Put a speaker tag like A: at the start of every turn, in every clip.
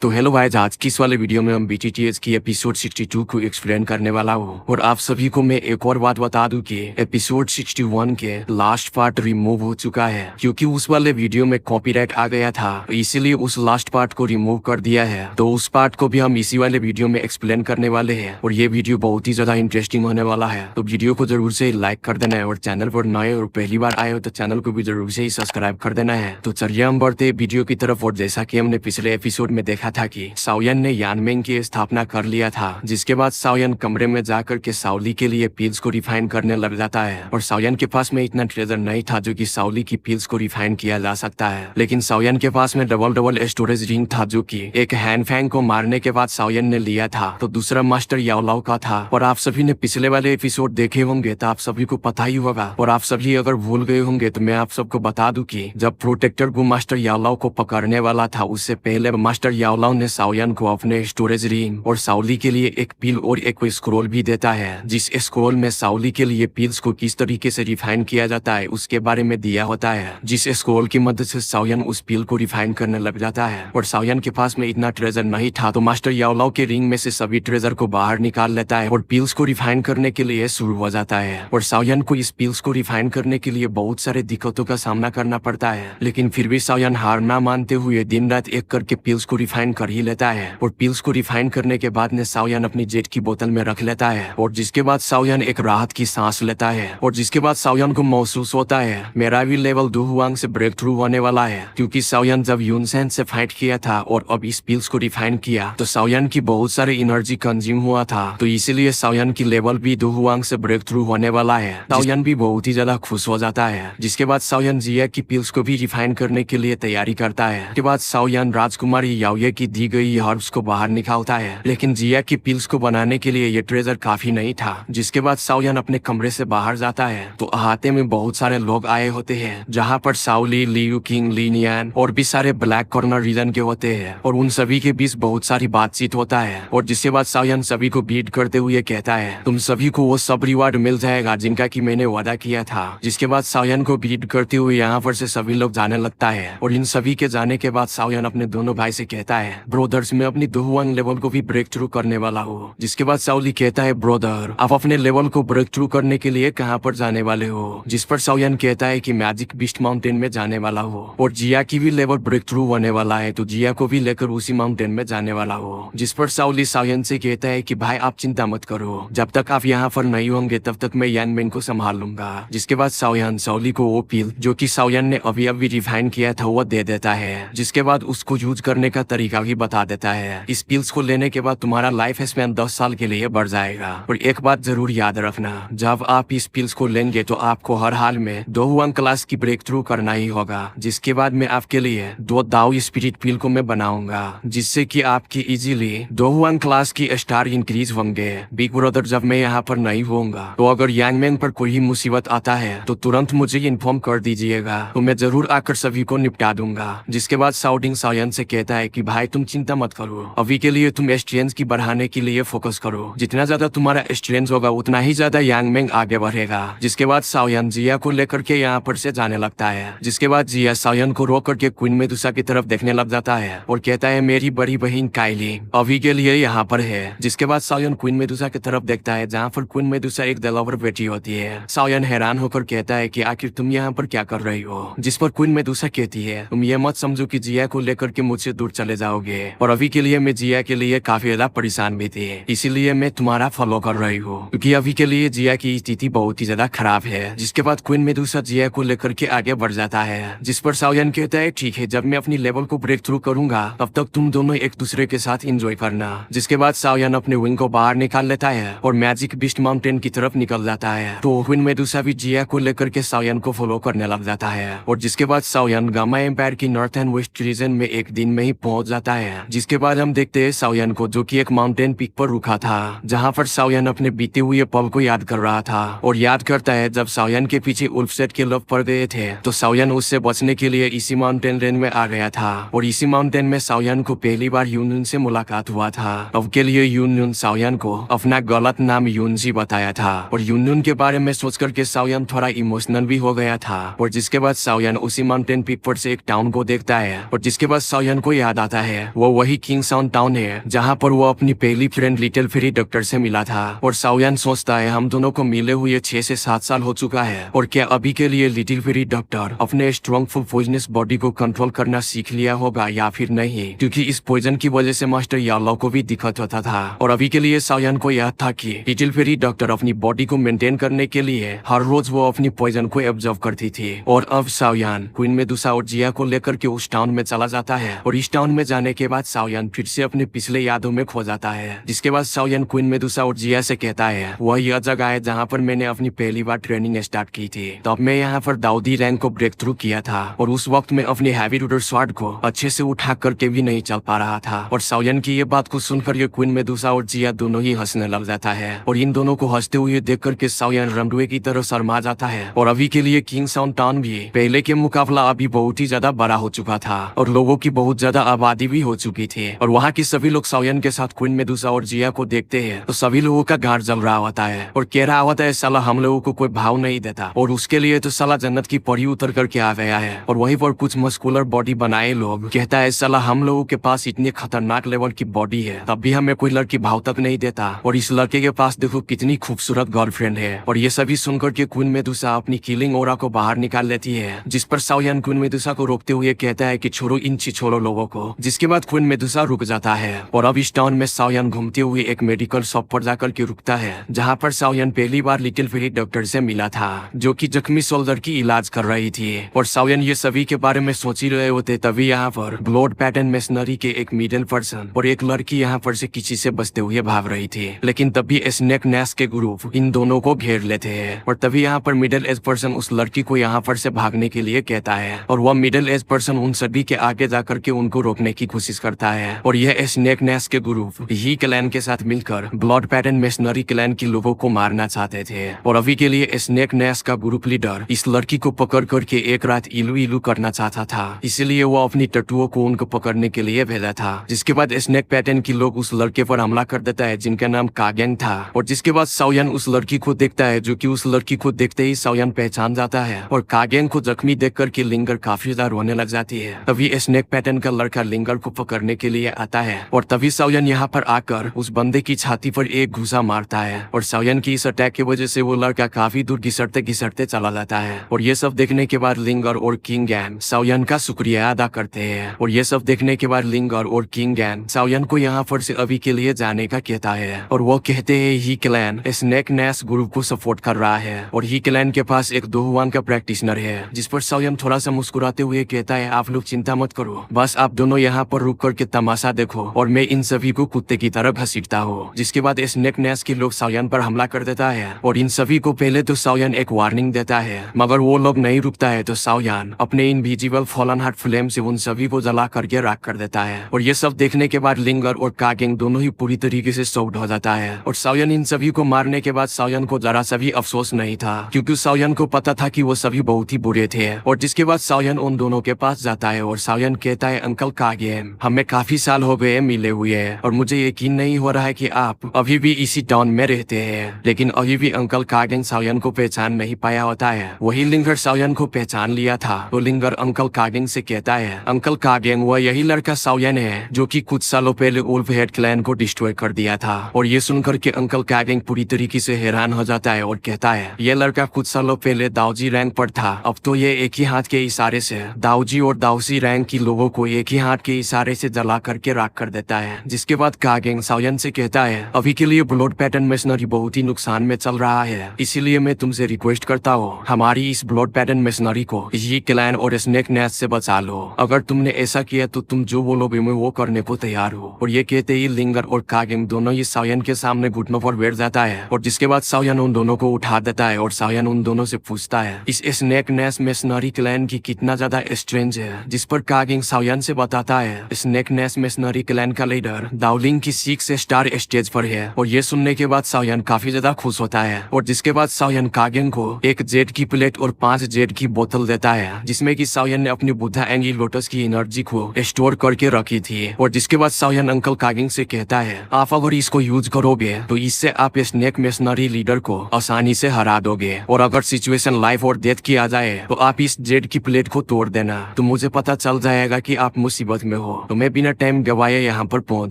A: तो hello guys, आज की इस वाले वीडियो में हम BTTS की एपिसोड 62 को एक्सप्लेन करने वाला हूँ। और आप सभी को मैं एक और बात बता दूं कि एपिसोड 61 के लास्ट पार्ट रिमूव हो चुका है, क्योंकि उस वाले वीडियो में कॉपीराइट आ गया था, इसीलिए उस लास्ट पार्ट को रिमूव कर दिया है। तो उस पार्ट को भी हम इसी वाले वीडियो में एक्सप्लेन करने वाले हैं और ये वीडियो बहुत ही ज्यादा इंटरेस्टिंग होने वाला है। तो वीडियो को जरूर से लाइक कर देना है और चैनल पर नए और पहली बार आए हो तो चैनल को भी जरूर से ही सब्सक्राइब कर देना है। तो चलिए हम बढ़ते वीडियो की तरफ। और जैसा कि हमने पिछले एपिसोड में देखा था कि साओयन ने यानमेंग की स्थापना कर लिया था, जिसके बाद साओयन कमरे में जाकर के साओली के लिए पिल्स को रिफाइन करने लग जाता है। और साओयन के पास में इतना ट्रेजर नहीं था जो कि साओली की पिल्स को रिफाइन किया जा सकता है, लेकिन साओयन के पास में डबल स्टोरेज रिंग था जो कि एक हैनफैंग को मारने के बाद साओयन ने लिया था, तो दूसरा मास्टर याओलाओ का था। और आप सभी ने पिछले वाले एपिसोड देखे होंगे तो आप सभी को पता ही होगा, और आप सभी अगर भूल गए होंगे तो मैं आप सबको बता दूं कि जब प्रोटेक्टर गु मास्टर याओलाओ को पकड़ने वाला था, उससे पहले मास्टर याओलाओ ने साओयन को अपने स्टोरेज रिंग और साओली के लिए एक पिल और एक स्क्रोल भी देता है, जिस स्क्रोल में साओली के लिए पिल्स को किस तरीके से रिफाइन किया जाता है उसके बारे में दिया होता है, जिस स्क्रोल की मदद से साओयन उस पिल को रिफाइन करने लग जाता है। और साओयन के पास में इतना ट्रेजर नहीं था, तो मास्टर याओलाओ के रिंग में से सभी ट्रेजर को बाहर निकाल लेता है और पिल्स को रिफाइन करने के लिए शुरू हो जाता है। और साओयन को इस पिल्स को रिफाइन करने के लिए बहुत सारे दिक्कतों का सामना करना पड़ता है, लेकिन फिर भी साओयन हार ना मानते हुए दिन रात एक करके पिल्स को रिफाइन कर ही लेता है। और पिल्स को रिफाइन करने के बाद ने साओयन अपनी जेट की बोतल में रख लेता है, और जिसके बाद साओयन एक राहत की सांस लेता है। और जिसके बाद साओयन को महसूस होता है मेरा भी लेवल 2 हुआंग से ब्रेक थ्रू होने वाला है, क्योंकि साओयन जब यूनसेन से फाइट किया था और अब इस पिल्स को रिफाइन किया तो साओयन की बहुत सारे एनर्जी कंज्यूम हुआ था, तो इसीलिए साओयन की लेवल भी 2 हुआंग से ब्रेक थ्रू होने वाला है। साओयन भी बहुत ही ज्यादा खुश हो जाता है। जिसके बाद साओयन जिया की पिल्स को भी रिफाइन करने के लिए तैयारी करता है। उसके बाद साओयन राजकुमारी याओये की दी गई हर्ब्स को बाहर निकालता है, लेकिन जिया की पिल्स को बनाने के लिए ये ट्रेजर काफी नहीं था। जिसके बाद साओयन अपने कमरे से बाहर जाता है तो अहाते में बहुत सारे लोग आए होते हैं, जहाँ पर साओली, लियू किंग, लिनियन और भी सारे ब्लैक कॉर्नर रीजन के होते हैं, और उन सभी के बीच बहुत सारी बातचीत होता है। और जिसके बाद साओयन सभी को बीट करते हुए कहता है तुम सभी को वो सब रिवार्ड मिल जाएगा जिनका की मैंने वादा किया था। जिसके बाद साओयन को बीट करते हुए यहाँ पर से सभी लोग जाने लगता है। और इन सभी के जाने के बाद साओयन अपने दोनों भाई से कहता है ब्रोदर्स, मैं अपनी 2 हुआंग लेवल को भी ब्रेक थ्रू करने वाला हूँ। जिसके बाद साओली कहता है ब्रोदर, आप अपने लेवल को ब्रेक थ्रू करने के लिए कहाँ पर जाने वाले हो? जिस पर साओयन कहता है कि मैजिक बीस्ट माउंटेन में जाने वाला हो। और जिया की भी लेवल ब्रेक थ्रू होने वाला है, तो जिया को भी लेकर उसी माउंटेन में जाने वाला हो। जिस पर साओली साओयन से कहता है कि भाई आप चिंता मत करो, जब तक आप यहाँ पर नहीं होंगे तब तक मैं यानमेंग को संभाल लूंगा। जिसके बाद साओयन साओली को वो पिल जो कि साओयन ने अभी अभी रिफाइन किया था वो दे देता है। जिसके बाद उसको यूज करने का तरीका भी बता देता है। इस पिल्स को लेने के बाद तुम्हारा लाइफ स्पैन 10 साल के लिए बढ़ जाएगा। और एक बात जरूर याद रखना, जब आप इस पिल्स को लेंगे तो आपको हर हाल में 2 हुआंग क्लास की ब्रेक थ्रू करना ही होगा। जिसके बाद मैं आपके लिए 2 दाओ स्पिरिट पिल को मैं बनाऊंगा, जिससे कि आपकी इजीली 2 हुआंग क्लास की स्टार इंक्रीज होंगे। बिग ब्रदर, जब मैं यहाँ पर नहीं होऊंगा तो अगर यानमेंग पर कोई मुसीबत आता है तो तुरंत मुझे इन्फॉर्म कर दीजिएगा, तो मैं जरूर आकर सभी को निपटा दूंगा। जिसके बाद साउडिंग साओयन से कहता है कि भाई तुम चिंता मत करो, अभी के लिए तुम स्ट्रेंथ की बढ़ाने के लिए फोकस करो। जितना ज्यादा तुम्हारा स्ट्रेंथ होगा उतना ही ज्यादा यानमेंग आगे बढ़ेगा। जिसके बाद साओयन जिया को लेकर के यहाँ पर से जाने लगता है। जिसके बाद जिया साओयन को रोक करके क्वीन मेडुसा की तरफ देखने लग जाता है और कहता है मेरी बड़ी बहन काइली अभी के लिए यहाँ पर है। जिसके बाद साओयन क्वीन मेडुसा की तरफ देखता है, जहाँ पर क्वीन मेडुसा एक दलावर बेटी होती है। साओयन हैरान होकर कहता है कि आखिर तुम यहाँ पर क्या कर रही हो? जिस पर क्वीन मेडुसा कहती है तुम ये मत समझो कि जिया को लेकर के मुझसे दूर चले जाओगे, और अभी के लिए मैं जिया के लिए काफी ज्यादा परेशान भी थी, इसीलिए मैं तुम्हारा फॉलो कर रही हूँ, क्योंकि अभी के लिए जिया की स्थिति बहुत ही ज्यादा खराब है। जिसके बाद क्वीन मेडुसा जिया को लेकर के आगे बढ़ जाता है। जिस पर साओयन कहता है ठीक है, जब मैं अपनी लेवल को ब्रेक थ्रू करूंगा तब तक तुम दोनों एक दूसरे के साथ एंजॉय करना। जिसके बाद साओयन अपने विंग को बाहर निकाल लेता है और मैजिक बीस्ट माउंटेन की तरफ निकल जाता है। तो क्वीन मेडुसा भी जिया को लेकर के साओयन को फॉलो करने लग जाता है। और जिसके बाद साओयन गामा एम्पायर की नॉर्थ एंड वेस्ट रीजन में एक दिन में ही पहुंच जाता है। जिसके बाद हम देखते हैं साओयन को जो कि एक माउंटेन पीक पर रुका था, जहाँ पर साओयन अपने बीते हुए पल को याद कर रहा था। और याद करता है जब साओयन के पीछे उल्फसेट के लोग पड़ गए थे तो साओयन उससे बचने के लिए इसी माउंटेन रेंज में आ गया था। और इसी माउंटेन में साओयन को पहली बार यूनयून से मुलाकात हुआ था। अब के लिए यूनयून साओयन को अपना गलत नाम यूनजी बताया था। और यूनयून के बारे में सोच करके साओयन थोड़ा इमोशनल भी हो गया था। और जिसके बाद साओयन उसी माउंटेन पीक पर से एक टाउन को देखता है। और जिसके बाद साओयन को याद आता है वो वही किंग साउंड टाउन है जहाँ पर वो अपनी पहली फ्रेंड लिटिल फेरी डॉक्टर से मिला था। और साओयान सोचता है हम दोनों को मिले हुए 6 से 7 साल हो चुका है और क्या अभी के लिए लिटिल फेरी डॉक्टर अपने स्ट्रॉन्ग फुल पॉइजनस बॉडी को कंट्रोल करना सीख लिया होगा या फिर नहीं, क्योंकि इस पॉइजन की वजह से मास्टर यालो को भी दिक्कत होता था। और अभी के लिए साओयान को याद था कि लिटिल फेरी डॉक्टर अपनी बॉडी को मेंटेन करने के लिए हर रोज वो अपनी पॉइजन को ऑब्जर्व करती थी। और अब साओयान क्वीन मेडुसा और जिया को लेकर के उस टाउन में चला जाता है और इस टाउन में जाने के बाद साओयान फिर से अपने पिछले यादों में खो जाता है। जिसके बाद साओयान क्वीन मेडुसा और जिया से कहता है वह यह जगह है जहाँ पर मैंने अपनी पहली बार ट्रेनिंग स्टार्ट की थी। तब मैं यहाँ पर दाऊदी रैंक को ब्रेक थ्रू किया था और उस वक्त मैं अपने हैवी रूडर स्वॉर्ड को अच्छे से उठा करके भी नहीं चल पा रहा था। और साओयान की ये बात को सुनकर ये क्वीन मेडुसा और जिया दोनों ही हंसने लग जाता है और इन दोनों को हंसते हुए देख करके साओयान रमडुए की तरह शर्मा जाता है। और अभी के लिए किंग साउंड टाउन भी पहले के मुकाबला अभी बहुत ही ज्यादा बड़ा हो चुका था और लोगों की बहुत ज्यादा आबादी भी हो चुकी थी। और वहाँ की सभी लोग साओयान के साथ क्वीन मेडुसा और जिया को देखते हैं तो सभी लोगों का गार जल रहा होता है और कह रहा होता है साला हम लोगों को कोई भाव नहीं देता और उसके लिए तो साला जन्नत की परी उतर करके आ गया है। और वहीं पर कुछ मस्कुलर बॉडी बनाए लोग कहता है साला हम लोगों के पास इतनी खतरनाक लेवल की बॉडी है तब भी हमें कोई लड़की भाव तक नहीं देता और इस लड़के के पास देखो कितनी खूबसूरत गर्लफ्रेंड है। और ये सभी सुनकर के क्वीन मेडुसा अपनी किलिंग ओरा को बाहर निकाल लेती है, जिस पर साओयान क्वीन मेडुसा को रोकते हुए कहता है कि छोड़ो इन छिछोरो लोगों को। जिसके बाद क्वीन मेडुसा रुक जाता है और अब इस टाउन में साओयान घूमते हुए एक मेडिकल शॉप पर जाकर के रुकता है जहाँ पर साओयान पहली बार लिटिल फेरी डॉक्टर से मिला था जो कि जख्मी सोल्जर की इलाज कर रही थी। और साओयान ये सभी के बारे में सोच ही रहे होते तभी यहाँ पर ब्लड पैटर्न मेशनरी के एक मिडिल पर्सन और एक लड़की यहाँ पर से किसी से बचते हुए भाग रही थी। लेकिन तभी स्नेक नैश के ग्रुप इन दोनों को घेर लेते हैं और तभी यहाँ पर मिडिल एज पर्सन उस लड़की को यहाँ पर से भागने के लिए कहता है और वह मिडिल एज पर्सन उन सभी के आगे जाकर के उनको रोकने की कोशिश करता है। और यह स्नेक नैश के ग्रुप ही क्लैन के साथ मिलकर ब्लड पैटर्न मेशनरी क्लैन के लोगों को मारना चाहते थे। और अभी के लिए स्नेक नैश का ग्रुप लीडर इस लड़की को पकड़ करके एक रात इलू इलू करना चाहता था, इसीलिए वो अपनी टटुओं को उनको पकड़ने के लिए भेजा था। जिसके बाद स्नेक पैटर्न की लोग उस लड़के पर हमला कर देता है जिनका नाम कागेंग था। और जिसके बाद साओयान उस लड़की को देखता है जो कि उस लड़की को देखते ही साओयान पहचान जाता है और कागेंग को जख्मी देख करके लिंगर काफी ज्यादा रोने लग जाती है। तभी स्नेक पैटर्न का लड़का लिंगर को पकड़ने के लिए आता है और तभी साओयान यहाँ पर आकर उस बंदे की छाती पर एक घुसा मारता है और साओयान की इस अटैक की वजह से वो लड़का काफी दूर घिसटते घिसटते चला जाता है। और ये सब देखने के बाद लिंगर और किंग गैन साओयान का शुक्रिया अदा करते हैं। और ये सब देखने के बाद लिंगर और किंग गैन साओयान को यहाँ पर से अभी के लिए जाने का कहता है और वो कहते हैं ही क्लैन स्नेक नैश ग्रुप को सपोर्ट कर रहा है और ही क्लैन के पास एक दोहुआन का प्रैक्टिशनर है। जिस पर साओयान थोड़ा सा मुस्कुराते हुए कहता है आप लोग चिंता मत करो, बस आप दोनों यहाँ पर रुक करके तमाशा देखो और मैं इन सभी को कुत्ते की तरह घसीटता हूँ। जिसके बाद स्नेक नैश के लोग साओयान पर हमला कर देता है और इन सभी को पहले तो साओयान एक वार्निंग देता है मगर वो लोग नहीं रुकता है तो साओयान अपने इनविजिबल फॉलन हार्ट फ्लेम से उन सभी को जला करके राख कर देता है। और ये सब देखने के बाद लिंगर और कागेंग दोनों ही पूरी तरीके से शॉक्ड हो जाता है। और साओयान इन सभी को मारने के बाद साओयान को जरा सा भी अफसोस नहीं था क्योंकि साओयान को पता था कि वो सभी बहुत ही बुरे थे। और जिसके बाद साओयान उन दोनों के पास जाता है और साओयान कहता है अंकल कागेंग हमें काफी साल हो गए मिले हुए और मुझे यकीन नहीं हो रहा है कि आप अभी भी इसी टाउन में रहते हैं। लेकिन अभी भी अंकल कागेंग साओयान को पहचान नहीं पाया होता है। वही लिंगर साओयान को पहचान लिया था तो लिंगर अंकल कागेंग से कहता है अंकल कागेंग वह यही लड़का साओयान है जो कि कुछ सालों पहले वुल्फ हेड क्लैन को डिस्ट्रॉय कर दिया था। और ये सुनकर के अंकल कागेंग पूरी तरीके से हैरान हो जाता है और कहता है ये लड़का कुछ सालों पहले दाऊजी रैंक पर था, अब तो ये एक ही हाथ के इशारे से दाऊजी और दाऊसी रैंक की लोगों को एक ही हाथ के इशारे से जला करके राख कर देता है। जिसके बाद कागेंग साओयान से कहता है अभी के लिए ब्लड पैटर्न मशीनरी बहुत ही नुकसान में चल रहा है, इसीलिए मैं तुमसे रिक्वेस्ट करता हूँ हमारी इस ब्लड पैटर्न मशीनरी को ये क्लैन और स्नेक नैश से बचा लो। अगर तुमने ऐसा किया तो तुम जो बोलोगे मैं वो करने को तैयार हूँ। और ये कहते ही लिंगर और कागेंग दोनों ही साओयान के सामने घुटनों पर बैठ जाता है और जिसके बाद साओयान उन दोनों को उठा देता है और साओयान उन दोनों से पूछता है इस स्नेक नैश मशीनरी क्लैन की कितना ज्यादा स्ट्रेंज है। जिस पर कागेंग साओयान से बताता है स्नेक नैश मशीनरी क्लैन का लीडर दाओलिंग की 6 स्टार स्टेज पर है। और ये सुनने के बाद साओयान काफी ज्यादा खुश होता है और जिसके बाद साओयान कागेंग को एक जेड की प्लेट और 5 जेड की बोतल देता है जिसमें कि साओयान ने अपनी बुद्धा एंगी लोटस की एनर्जी को स्टोर करके रखी थी। और जिसके बाद साओयान अंकल कागेंग से कहता है आप अगर इसको यूज करोगे तो इससे आप स्नेक मशीनरी लीडर को आसानी से हरा दोगे और अगर सिचुएशन लाइफ और डेथ की आ जाए तो आप इस जेड की प्लेट को तोड़ देना तो मुझे पता चल जाएगा कि आप मुसीबत में हो तो मैं बिना टाइम गवाए यहाँ पर पहुंच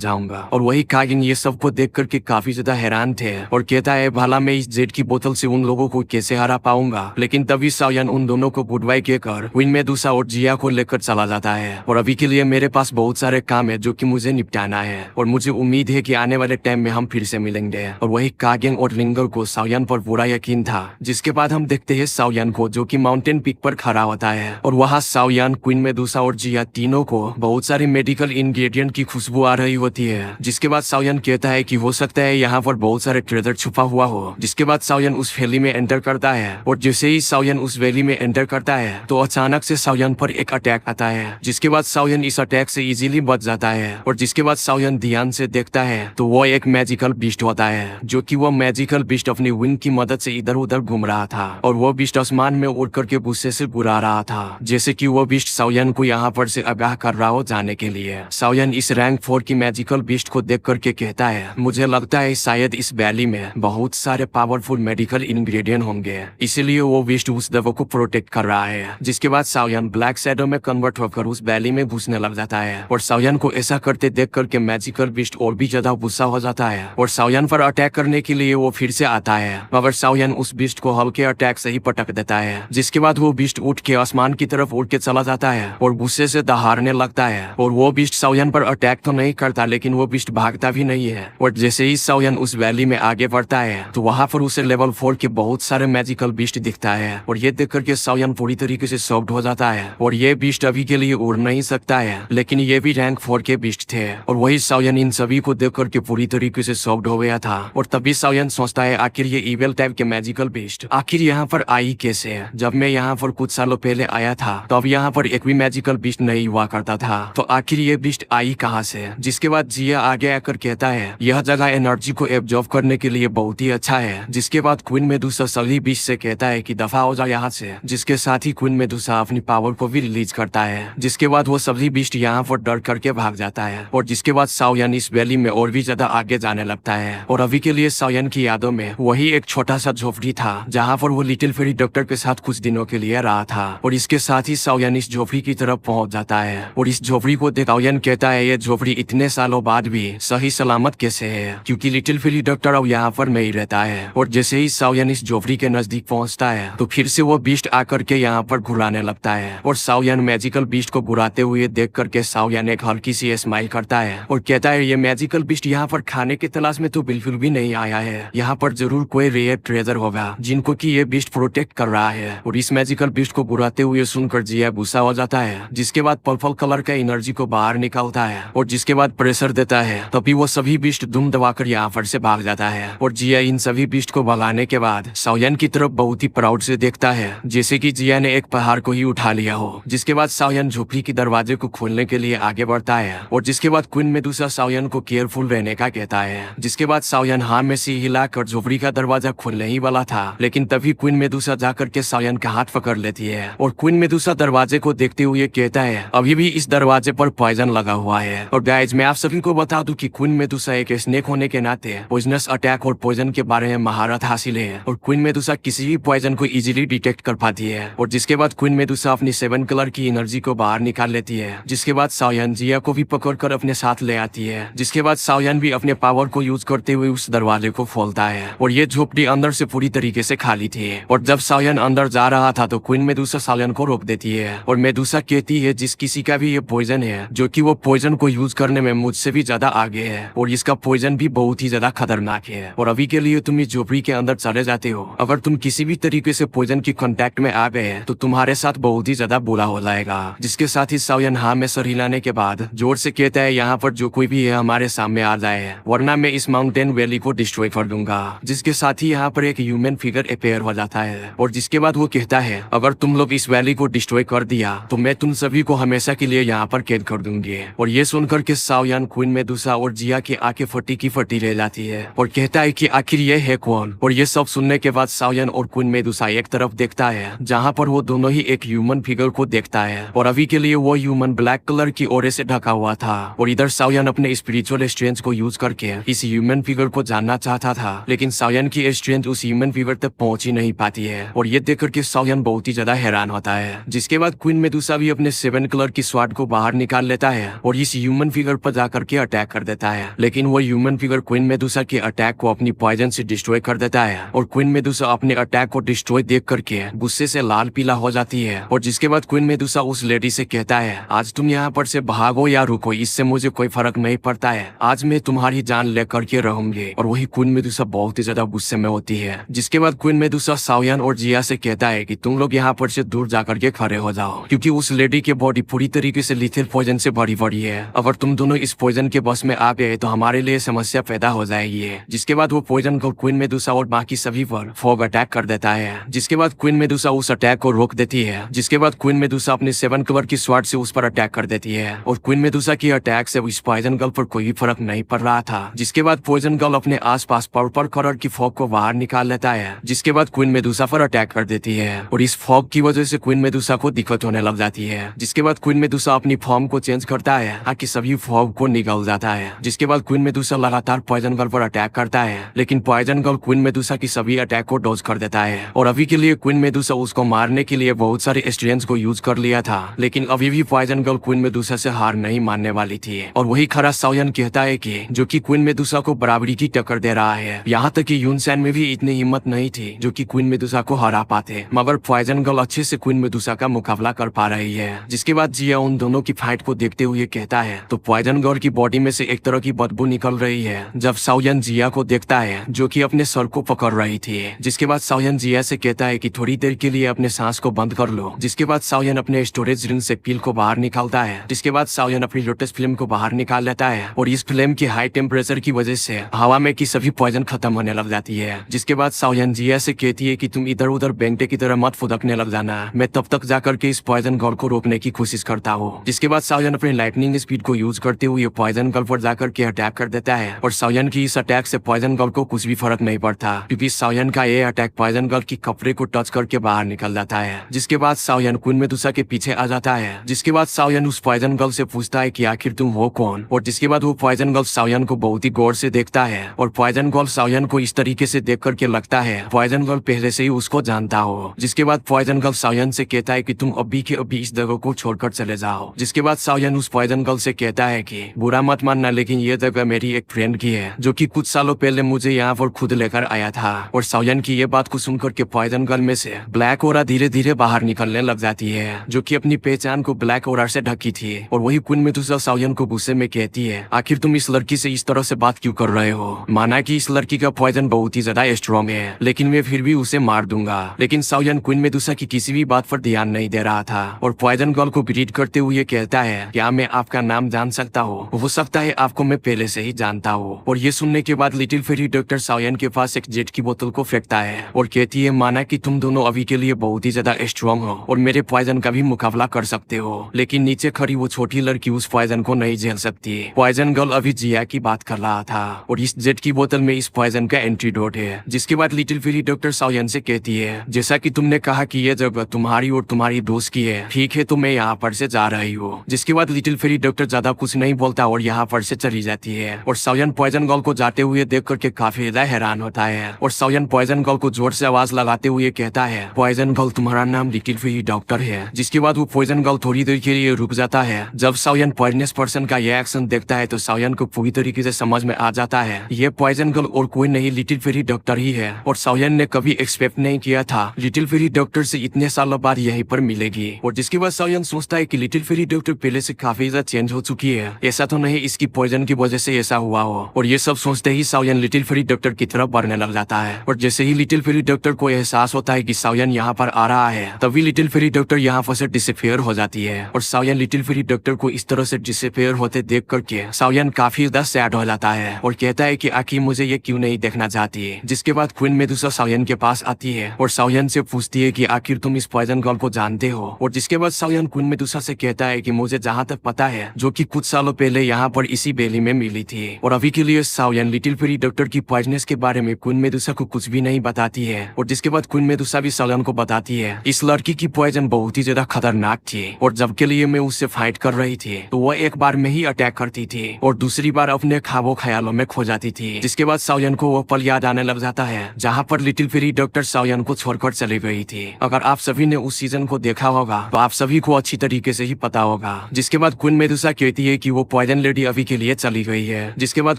A: जाऊंगा। और वही कागिन ये सबको देख करके काफी ज्यादा हैरान थे और कहता है भला मैं इस जेट की बोतल से उन लोगों को कैसे हरा पाऊंगा। लेकिन तभी साओयन उन दोनों को गुड बाय कहकर क्वीन मेडुसा और जिया को लेकर चला जाता है। और अभी के लिए मेरे पास बहुत सारे काम है जो कि मुझे निपटाना है और मुझे उम्मीद है कि आने वाले टाइम में हम फिर से मिलेंगे। और वही कागिन और लिंगर को साओयन पर पूरा यकीन था। जिसके बाद हम देखते हैं साओयन को जो कि माउंटेन पीक पर खड़ा होता है और वहाँ साओयन, क्वीन मेडुसा और जिया तीनों को बहुत सारे मेडिकल इंग्रेडिएंट की खुशबू आ रही होती है। जिसके बाद साओयन कहता है कि हो सकता है यहाँ पर बहुत सारे ट्रेजर छुपा हुआ हो। जिसके बाद साओयन उस वैली में एंटर करता है और जैसे ही साओयन उस वैली में एंटर करता है तो अचानक से साओयन पर एक अटैक आता है। जिसके बाद साओयन इस अटैक से इजीली बच जाता है और जिसके बाद साओयन ध्यान से देखता है तो वो एक मैजिकल बीस्ट होता है जो कि वो मैजिकल बीस्ट अपनी विंग की मदद से इधर उधर घूम रहा था और वो बीस्ट आसमान में उड़ करके गुस्से से बुला रहा था जैसे कि वो बीस्ट साओयन को यहाँ पर से आगाह कर रहा हो जाने के लिए। साओयन इस रैंक 4 की मैजिकल बीस्ट को देख करके कहता है मुझे लगता है शायद इस वैली में बहुत सारे पावरफुल मेडिकल इंग्रेडिएंट होंगे, इसीलिए वो बीस्ट उस दवा को प्रोटेक्ट कर रहा है। जिसके बाद साओयन ब्लैक शैडो में कन्वर्ट होकर उस वैली में घुसने लग जाता है और साओयन को ऐसा करते देख करके मैजिकल बीस्ट और भी ज्यादा गुस्सा हो जाता है और साओयन पर अटैक करने के लिए वो फिर से आता है मगर साओयन उस बीस्ट को हल्के अटैक से ही पटक देता है। जिसके बाद वो बीस्ट उठ के आसमान की तरफ उड़ के चला जाता है और गुस्से से दहाड़ने लगता है और वो बीस्ट साओयन पर अटैक तो नहीं करता लेकिन वो बीस्ट भागता भी नहीं है। और जैसे ही साओयन उस वैली में आगे बढ़ता है तो वहाँ पर उसे लेवल 4 के बहुत सारे मैजिकल बीस्ट दिखता है और ये देख करके साओयन पूरी तरीके से शॉक्ड हो जाता है और ये बीस्ट अभी के लिए उड़ नहीं सकता है लेकिन ये भी रैंक 4 के बीस्ट थे। और वही साओयन इन सभी को देख करके पूरी तरीके से शॉक्ड हो गया था और तभी साओयन सोचता है आखिर ये इविल टाइप के मैजिकल बीस्ट आखिर यहाँ पर आई कैसे। जब मैं यहाँ पर कुछ सालों पहले आया था तो अब यहाँ पर एक भी मैजिकल बीस्ट नहीं हुआ करता था, तो आखिर ये बीस्ट आई कहाँ से। जिसके बाद जिया आगे आकर कहता है यह जगह एनर्जी को एब्जॉर्ब करने के लिए बहुत ही अच्छा है। जिसके बाद क्वीन मेडुसा सभी बीस्ट से कहता है कि दफा हो जाए यहाँ से। जिसके साथ ही क्वीन मेडुसा अपनी पावर को भी रिलीज करता है। जिसके बाद वो सभी बीस्ट यहाँ पर डर करके भाग जाता है और जिसके बाद साओयन इस वैली में और भी ज्यादा आगे जाने लगता है और अभी के लिए साओयन की यादों में वही एक छोटा सा झोपड़ी था जहाँ पर वो लिटिल फेरी डॉक्टर के साथ कुछ दिनों के लिए रहा था। और इसके साथ ही साओयन इस झोपड़ी की तरफ पहुंच जाता है और इस झोपड़ी को देख साओयन कहता है ये झोपड़ी इतने सालों बाद भी सही सलामत कैसे है, क्योंकि लिटिल फेरी डॉक्टर अब यहाँ पर नहीं रहता है। और जैसे ही साओयन इस झोपड़ी के नजदीक पहुंचता है तो फिर से वो बीस्ट आकर के यहाँ पर घुराने लगता है और साओयन मैजिकल बीस्ट को घुराते हुए देख करके साओयन एक हल्की सी स्माइल करता है और कहता है ये मैजिकल बीस्ट यहाँ पर खाने की तलाश में तो बिल्कुल भी नहीं आया है, यहाँ पर जरूर कोई रेयर ट्रेजर होगा जिनको की ये बीस्ट प्रोटेक्ट कर रहा है। और इस मैजिकल बीस्ट को घुराते हुए सुनकर जिया गुस्सा हो जाता है। जिसके बाद पर्पल कलर का एनर्जी को बाहर निकालता है और जिसके बाद प्रेशर देता है तभी वो सभी बीस्ट दुम दबाकर यहाँ पर से भाग जाता है। और जिया इन सभी बीस्ट को भगाने के बाद साओयन की तरफ बहुत ही प्राउड से देखता है जैसे कि जिया ने एक पहाड़ को ही उठा लिया हो। जिसके बाद साओयन झोपड़ी की दरवाजे को खोलने के लिए आगे बढ़ता है और जिसके बाद क्वीन मेडुसा साओयन को केयरफुल रहने का कहता है। जिसके बाद साओयन हाँ में से हिलाकर झोपड़ी का दरवाजा खोलने ही वाला था लेकिन तभी क्वीन मेडुसा जाकर के साओयन का हाथ पकड़ लेती है और क्वीन मेडुसा दरवाजे को देखते हुए कहता है अभी भी इस दरवाजे पर पॉइजन लगा हुआ है। और गाइज मैं आप सभी को बता दूं कि क्वीन मेडुसा एक स्नेक होने के नाते पॉइजनस अटैक और पॉइजन के बारे में महारत हासिल है और क्वीन मेडुसा किसी भी पॉइजन को इजीली डिटेक्ट कर पाती है। और जिसके बाद क्वीन मेडुसा अपनी 7 कलर की एनर्जी को बाहर निकाल लेती है। जिसके बाद साओयन जिया को भी पकड़कर अपने साथ ले आती है। जिसके बाद साओयन भी अपने पावर को यूज करते हुए उस दरवाजे को खोलता है और ये झोपड़ी अंदर से पूरी तरीके से खाली थी। और जब साओयन अंदर जा रहा था तो क्वीन मेडुसा साओयन को रोक देती है और मेडुसा कहती है जिस किसी का भी ये पॉइजन है जो कि वो पॉइजन को यूज करने में मुझसे भी ज्यादा आगे है और इसका पॉइजन भी बहुत ही ज्यादा खतरनाक है और अभी के लिए तुम इस झोपड़ी के अंदर चले जाते हो। अगर तुम किसी भी तरीके से पॉइजन की कांटेक्ट में आ गए तो तुम्हारे साथ बहुत ही ज्यादा बुरा हो जाएगा। जिसके साथ ही साओयन हाँ में सर हिलाने के बाद जोर से कहता है यहाँ पर जो कोई भी है हमारे सामने आ जाए वरना मैं इस माउंटेन वैली को डिस्ट्रॉय कर दूंगा। जिसके साथ ही यहाँ पर एक ह्यूमन फिगर अपेयर हो जाता है और जिसके बाद वो कहता है अगर तुम लोग इस वैली को डिस्ट्रॉय कर दिया तो मैं तुम सभी को हमेशा के लिए यहाँ पर कैद कर दूंगी। और ये सुनकर के साओयन, क्वीन मेडुसा और जिया की आंखें फटी की फटी रह जाती है और कहता है कि आखिर ये है कौन। और ये सब सुनने के बाद साओयन और क्वीन मेडुसा एक तरफ देखता है जहाँ पर वो दोनों ही एक ह्यूमन फिगर को देखता है और अभी के लिए वो ह्यूमन ब्लैक कलर की ओरे से ढका हुआ था। और इधर साओयन अपने स्पिरिचुअल स्ट्रेंथ को यूज करके इस ह्यूमन फिगर को जानना चाहता था लेकिन साओयन की स्ट्रेंथ उस ह्यूमन फिगर तक पहुंच ही नहीं पाती है और ये देख करके साओयन बहुत ही ज्यादा हैरान होता है। जिसके बाद क्वीन मेडुसा भी अपने 7 कलर की स्वार्ड को बाहर निकाल लेता है और इस ह्यूमन फिगर पर जाकर के अटैक कर देता है। लेकिन वो ह्यूमन फिगर क्वीन मेडुसा के अटैक को अपनी पॉइजन से डिस्ट्रॉय कर देता है और क्वीन मेडुसा अपने अटैक को डिस्ट्रॉय देख करके गुस्से से लाल पीला हो जाती है। और जिसके बाद क्वीन मेडुसा उस लेडी से कहता है, आज तुम यहाँ पर से भागो या रुको, इससे मुझे कोई फर्क नहीं पड़ता है, आज मैं तुम्हारी जान लेकर के रहूंगी। और वही क्वीन मेडुसा बहुत ही ज्यादा गुस्से में होती है। जिसके बाद क्वीन मेडुसा साओयान और जिया से कहता है कि तुम लोग यहाँ पर से दूर जाकर के खड़े हो जाओ, क्योंकि उस लेडी की बॉडी पूरी तरीके से लिथिल पॉइजन से भरी पड़ी है। अगर तुम दोनों इस पॉइजन के बस में आ गए तो हमारे लिए समस्या पैदा हो जाएगी। जिसके बाद वो पॉइजन को क्वीन मेडुसा और बाकी सभी पर फॉग अटैक कर देता है। जिसके बाद क्वीन मेडुसा उस अटैक को रोक देती है। जिसके बाद क्वीन मेडुसा अपने 7 कलर की स्वॉर्ड से उस पर अटैक कर देती है और क्वीन मेडुसा की अटैक से इस पॉइजन गर्ल पर कोई फर्क नहीं पड़ रहा था। जिसके बाद पॉइजन गर्ल अपने आसपास पर्पल कलर की फॉग को बाहर निकाल लेता है। जिसके बाद क्वीन मेडुसा पर अटैक कर देती है और इस फॉग की वजह से क्वीन मेडुसा को दिक्कत होने लग जाती है। जिसके बाद क्वीन मेडुसा अपनी फॉर्म को चेंज करता है ताकि सभी फॉग को निकल जाता है। जिसके बाद क्वीन मेडुसा लगातार पॉइजन गर्ल पर अटैक करता है, लेकिन पॉइजन गर्ल क्वीन मेडुसा की सभी अटैक को डॉज कर देता है। और अभी के लिए क्वीन मेडुसा उसको मारने के लिए बहुत सारे स्ट्रेंथ को यूज कर लिया था, लेकिन अभी भी पॉइजन गर्ल क्वीन मेडुसा से हार नहीं मानने वाली थी। और वही खरा साओयान कहता है कि जो कि क्वीन मेडुसा को बराबरी की टक्कर दे रहा है। यहाँ तक कि यूनसैन में भी इतनी हिम्मत नहीं थी जो कि क्वीन मेडुसा को हरा पाते, मगर पॉइजन गर्ल अच्छे से क्वीन मेडुसा का मुकाबला कर पा रही है। जिसके बाद जिया उन दोनों की फाइट को देखते हुए कहता है, तो पॉइजन गर्ल की बॉडी में से एक तरह की बदबू निकल रही है। जब साओयान जिया को देखता है जो कि अपने सर को पकड़ रही थी। जिसके बाद साओयान जिया से कहता है कि थोड़ी देर के लिए अपने सांस को बंद कर लो। जिसके बाद साओयान अपने स्टोरेज रिंग से पिल को बाहर निकालता है। जिसके बाद साओयान अपनी लोटस फ्लेम को बाहर निकाल लेता है और इस फ्लेम की हाई टेम्परेचर की वजह से हवा में की सभी पॉइजन खत्म होने लग जाती है। जिसके बाद साओयान जिया से कहती है कि तुम इधर उधर बेंगटे की तरह मत फुदकने लग जाना, मैं तब तक जाकर के इस पॉइजन गर्ल को रोकने की कोशिश करता हूँ। जिसके बाद साओयान अपने लाइटनिंग स्पीड को यूज करते हुए पॉइजन गर्ल पर जाकर के अटैक कर देता है और साओयान की इस अटैक से पॉइजन गर्ल को कुछ भी फर्क नहीं पड़ता, क्योंकि साओयान का ये अटैक पॉइजन गर्ल की कपड़े को टच करके बाहर निकल जाता है। जिसके बाद साओयान क्वीन मेडुसा के पीछे आ जाता है। जिसके बाद साओयान उस पॉइजन गर्ल से पूछता है कि आखिर तुम हो कौन। और जिसके बाद वो पॉइजन गर्ल साओयान को बहुत ही गौर से देखता है और पॉइजन गर्ल साओयान को इस तरीके से देख करके लगता है पॉइजन गर्ल पहले से ही उसको जानता हो। जिसके बाद पॉइजन गर्ल साओयान से कहता है कि तुम अभी के अभी इस जगह को छोड़कर चले जाओ। जिसके बाद साओयान उस पॉइजन गर्ल से कहता है कि बुरा मत मानना, लेकिन ये जगह मेरी एक फ्रेंड की है जो कि कुछ सालों पहले मुझे यहाँ पर खुद लेकर आया था। और साओयान की ये बात को सुनकर के पॉइजन गर्ल में से ब्लैक ओरा धीरे धीरे बाहर निकलने लग जाती है, जो कि अपनी पहचान को ब्लैक ओरा से ढकी थी। और वही क्वीन मेडुसा साओयान को गुस्से में कहती है, आखिर तुम इस लड़की से इस तरह से बात क्यों कर रहे हो। माना कि इस लड़की का पॉइजन बहुत ही ज्यादा स्ट्रॉन्ग है, लेकिन मैं फिर भी उसे मार दूंगा। लेकिन साओयान क्वीन मेडुसा की किसी भी बात पर ध्यान नहीं दे रहा था और पॉइजन गर्ल को ग्रीट करते हुए कहता है, क्या मैं आपका नाम जान सकता हूँ। हो सकता है आपको मैं पहले से ही जानता हूँ। और ये सुनने के बाद लिटिल फेरी डॉक्टर साओयान के पास एक जेट की बोतल को फेंकता है और कहती है, माना कि तुम दोनों अभी के लिए बहुत ही ज्यादा स्ट्रॉन्ग हो और मेरे पॉइजन का भी मुकाबला कर सकते हो, लेकिन नीचे खड़ी वो छोटी लड़की उस पॉइजन को नहीं झेल सकती। पॉइजन गर्ल अभी जिया की बात कर रहा था और इस जेट की बोतल में इस पॉइजन का एंटीडोट है। जिसके बाद लिटिल फेरी डॉक्टर साओयान से कहती है, जैसा कि तुमने कहा कि ये जगह तुम्हारी और तुम्हारी दोस्त की है, ठीक है तो मैं यहाँ पर से जा रही हूँ। जिसके बाद लिटिल फेरी डॉक्टर ज्यादा कुछ नहीं बोलता और यहाँ पर से चली जाती है। और साओयान पॉइजन गर्ल को जाते हुए देख करके काफी ज्यादा हैरान होता है और साओयान पॉइजन गर्ल को जोर से आवाज लगाते हुए कहता है, पॉइजन गर्ल तुम्हारा नाम लिटिल फेरी डॉक्टर है। जिसके बाद वो पॉइजन गर्ल थोड़ी देर के लिए रुक जाता है। जब साओयान पॉइजनस पर्सन का ये एक्शन देखता है तो साओयान को पूरी तरीके से समझ में आ जाता है ये पॉइजन गर्ल और कोई नहीं लिटिल फेरी डॉक्टर ही है। और साओयान ने कभी एक्सपेक्ट नहीं किया था लिटिल फेरी डॉक्टर से इतने सालों बाद यहीं पर मिलेगी। और जिसके बाद साओयान सोचता है कि लिटिल फेरी डॉक्टर पहले से काफी ज्यादा चेंज हो चुकी है, ऐसा तो नहीं इसकी पॉइजन की वजह से ऐसा हुआ हो। और ये सब सोचते ही साओयान लिटिल फेरी डॉक्टर की तरफ बढ़ने लग जाता है। और जैसे ही लिटिल फेरी डॉक्टर को एहसास होता है कि साओयान यहाँ पर आ रहा है, तभी लिटिल फेरी डॉक्टर यहाँ पर से डिसअपियर हो जाती है। और साओयान लिटिल फेरी डॉक्टर को इस तरह से डिसअपियर होते देख करके साओयान काफी ज्यादा सैड हो जाता है और कहता है कि आखिर मुझे ये क्यों नहीं देखना चाहती है। जिसके बाद क्वीन मेडुसा साओयान के पास आती है और साओयान से पूछती है कि आखिर तुम इस पॉइजन गर्ल को जानते हो। और जिसके बाद साओयान क्वीन मेडुसा से कहता है कि मुझे जहाँ तक पता है जो कि कुछ सालों पहले यहाँ पर इसी बेली में मिली थी। और अभी के लिए साओयान लिटिल फेरी डॉक्टर की पॉइजनस के बारे में क्वीन मेडुसा को कुछ भी नहीं बताती है। और जिसके बाद क्वीन मेडुसा भी साओयान को बताती है इस लड़की की पॉइजन बहुत ही ज्यादा खतरनाक थी और जब के लिए मैं उससे फाइट कर रही थी तो वो एक बार में ही अटैक करती थी और दूसरी बार अपने ख्वाबों ख्यालों में खो जाती थी। जिसके बाद साओयान को वो पल याद आने लग जाता है जहाँ पर लिटिल फेरी डॉक्टर साओयान को छोड़कर चली गई थी। अगर आप सभी ने उस सीजन को देखा होगा तो आप सभी को अच्छी तरीके से ही पता होगा होगा। जिसके बाद क्वीन मेडुसा कहती है कि वो पॉइजन लेडी अभी के लिए चली गई है। जिसके बाद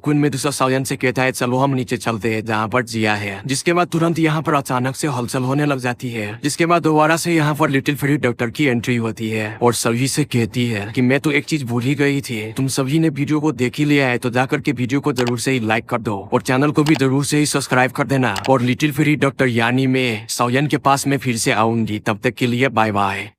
A: क्वीन मेडुसा सायन से कहता है चलो हम नीचे चलते हैं जहाँ पर जिया है। जिसके बाद तुरंत यहाँ पर अचानक से हलचल होने लग जाती है। जिसके बाद दोबारा से यहाँ पर लिटिल फेरी डॉक्टर की एंट्री होती है और सभी से कहती है कि मैं तो एक चीज भूल ही गई थी, तुम सभी ने वीडियो को देख ही लिया है तो जाकर के वीडियो को जरूर से ही लाइक कर दो और चैनल को भी जरूर से ही सब्सक्राइब कर देना। और लिटिल फेरी डॉक्टर यानी मैं सायन के पास में फिर से आऊंगी। तब तक के लिए बाय बाय।